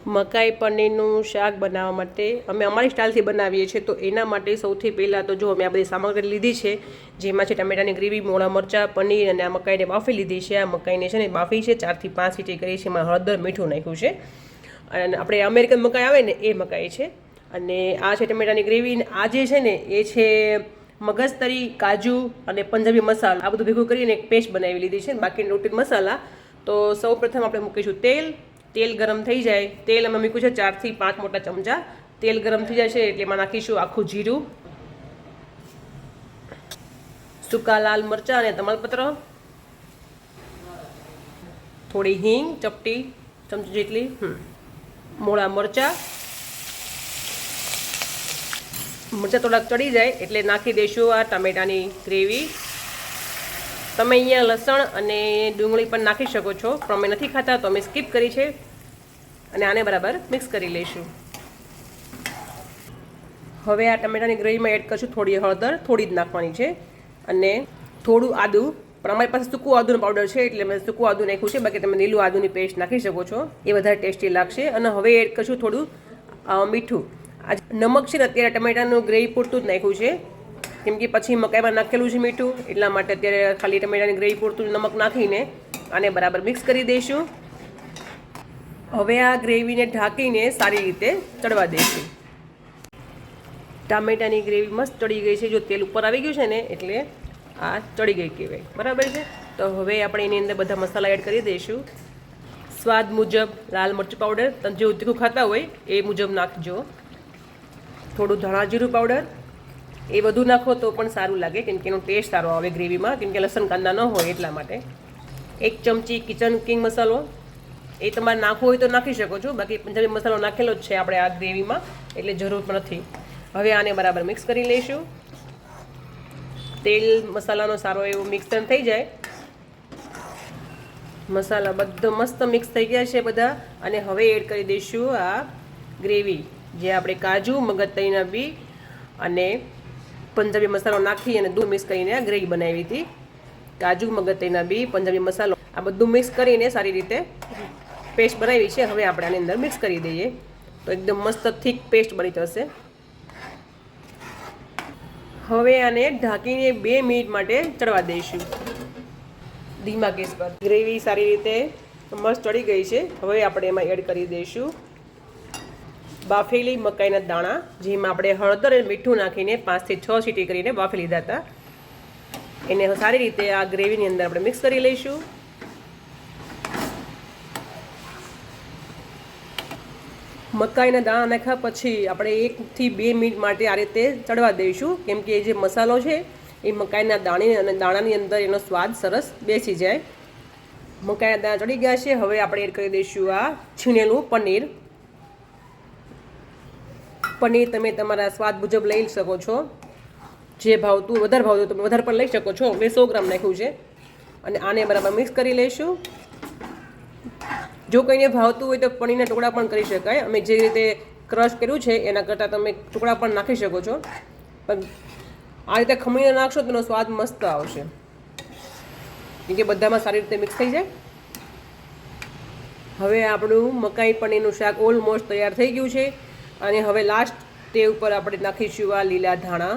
મકાઈ પનીરનું શાક બનાવવા માટે અમે અમારી સ્ટાઇલથી બનાવીએ છીએ. તો એના માટે સૌથી પહેલાં તો જો અમે આ બધી સામગ્રી લીધી છે, જેમાં છે ટમેટાની ગ્રેવી, મોળા મરચાં, પનીર અને આ મકાઈને બાફી લીધી છે. આ મકાઈને છે ને બાફી છે, 4 થી 5 સીટી કરી છે. એમાં હળદર, મીઠું નાખ્યું છે. અને આપણે અમેરિકન મકાઈ આવે ને એ મકાઈ છે. અને આ છે ટમેટાની ગ્રેવી. આ જે છે ને એ છે મગજતરી, કાજુ અને પંજાબી મસાલા, આ બધું ભેગું કરીને એક પેસ્ટ બનાવી લીધી છે. બાકી રૂટીન મસાલા. તો સૌ પ્રથમ આપણે મૂકીશું તેલ ગરમ થઈ જાય. તેલ અમે મૂક્યું છે 4 થી 5 મોટા ચમચા. તેલ ગરમ થઈ જાય છે એટલે એમાં નાખીશું આખું જીરું, સૂકા લાલ મરચાં અને તમાલપત્ર, થોડી હિંગ, ચપટી ચમચી જેટલી, મોળા મરચાં થોડાક ચડી જાય એટલે નાખી દઈશું આ ટામેટાની ગ્રેવી. તમે અહીંયા લસણ અને ડુંગળી પણ નાખી શકો છો, પણ અમે નથી ખાતા તો અમે સ્કીપ કરી છે. અને આને બરાબર મિક્સ કરી લઈશું. હવે આ ટમેટાની ગ્રેવીમાં એડ કરશું થોડી હળદર, થોડી જ નાખવાની છે, અને થોડું આદું. પણ અમારી પાસે સૂકું આદુનો પાવડર છે એટલે મેં સૂકું આદું નાખ્યું છે. બાકી તમે લીલું આદુની પેસ્ટ નાખી શકો છો, એ વધારે ટેસ્ટી લાગશે. અને હવે એડ કરશું થોડું મીઠું. આ નમક છે ને અત્યારે ટમેટાનું ગ્રેવી પૂરતું જ નાખ્યું છે, કેમ કે પછી મકાઈમાં નાખેલું છે મીઠું, એટલા માટે અત્યારે ખાલી ટમેટાની ગ્રેવી પૂરતું નમક નાખીને આને બરાબર મિક્સ કરી દઈશું. હવે આ ગ્રેવીને ઢાંકીને સારી રીતે ચડવા દઈશું. ટામેટાની ગ્રેવી મસ્ત ચડી ગઈ છે. જો તેલ ઉપર આવી ગયું છે ને એટલે આ ચડી ગઈ કહેવાય, બરાબર છે. તો હવે આપણે એની અંદર બધા મસાલા એડ કરી દઈશું. સ્વાદ મુજબ લાલ મરચું પાવડર, તમે જે તીખું ખાતા હોય એ મુજબ નાખજો. થોડું ધાણા જીરું પાવડર, એ બધું નાખો તો પણ સારું લાગે, કેમ કે એનો ટેસ્ટ સારો આવે ગ્રેવીમાં, કેમ કે લસણ કાંદા ન હોય એટલા માટે. 1 ચમચી કિચન કિંગ મસાલો, એ તમારે નાખવો હોય તો નાખી શકો છો. બાકી પંજાબી મસાલો નાખેલો જ છે આપણે આ ગ્રેવીમાં, એટલે જરૂર નથી. હવે આને બરાબર મિક્સ કરી લઈશું. તેલ મસાલાનો સારો એવો મિક્સર થઈ જાય. મસાલા બધો મસ્ત મિક્સ થઈ ગયા છે બધા. અને હવે એડ કરી દઈશું આ ગ્રેવી, જે આપણે કાજુ, મગજતરીના બી અને પંજાબી મસાલો નાખી અને દૂધ મિક્સ કરીને આ ગ્રેવી બનાવી હતી. કાજુ, મગજતરીના બી, પંજાબી મસાલો, આ બધું મિક્સ કરીને સારી રીતે પેસ્ટ બનાવી છે. હવે આપણે આની અંદર મિક્સ કરી દઈએ તો એકદમ મસ્ત થીક પેસ્ટ બની જશે. હવે આને ઢાંકીને 2 મિનિટ માટે ચડવા દઈશું ધીમા ગેસ પર. ગ્રેવી સારી રીતે મસ્ત ચડી ગઈ છે. હવે આપણે એમાં એડ કરી દઈશું બાફેલી મકાઈના દાણા, જેમાં આપણે હળદર અને મીઠું નાખીને 5 થી 6 સીટી કરીને બાફી લીધા હતા. એને સારી રીતે આ ગ્રેવીની અંદર આપણે મિક્સ કરી લઈશું. મકાઈના દાણા નાખ્યા પછી આપણે 1 થી 2 મિનિટ માટે આ રીતે ચડવા દઈશું, કેમ કે જે મસાલો છે એ મકાઈના દાણાની અંદર એનો સ્વાદ સરસ બેસી જાય. મકાઈના દાણા ચડી ગયા છે. હવે આપણે એડ કરી દઈશું આ છીણેલું પનીર. પનીર તમે તમારા સ્વાદ મુજબ લઈ શકો છો, જે ભાવતું વધારે ભાવતું તમે વધારે પણ લઈ શકો છો. મેં 100 ગ્રામ નાખ્યું છે. અને આને બરાબર મિક્સ કરી લઈશું. જો કોઈને ભાવતું હોય તો પનીરના ટુકડા પણ કરી શકાય. અમે જે રીતે ક્રશ કર્યું છે એના કરતાં તમે ટુકડા પણ નાખી શકો છો, પણ આ રીતે ખમણીને નાખશો તો એનો સ્વાદ મસ્ત આવશે, કેમ કે બધામાં સારી રીતે મિક્સ થઈ જાય. હવે આપણું મકાઈ પનીરનું શાક ઓલમોસ્ટ તૈયાર થઈ ગયું છે. અને હવે લાસ્ટ તે ઉપર આપણે નાખીશું આ લીલા ધાણા.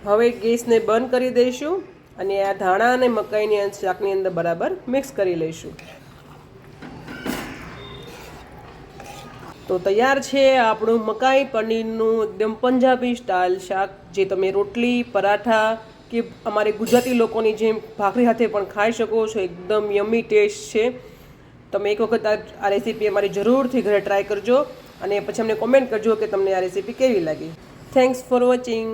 હવે ગેસને બંધ કરી દઈશું અને આ ધાણા અને મકાઈની શાકની અંદર બરાબર મિક્સ કરી લઈશું. તો તૈયાર છે આપણું મકાઈ પનીરનું એકદમ પંજાબી સ્ટાઇલ શાક, જે તમે રોટલી, પરાઠા કે અમારે ગુજરાતી લોકોની જેમ ભાખરી સાથે પણ ખાઈ શકો છો. એકદમ યમી ટેસ્ટ છે. તમે એક વખત આ રેસીપી અમારી જરૂરથી ઘરે ટ્રાય કરજો અને પછી અમને કોમેન્ટ કરજો કે તમને આ રેસીપી કેવી લાગી. Thanks for watching.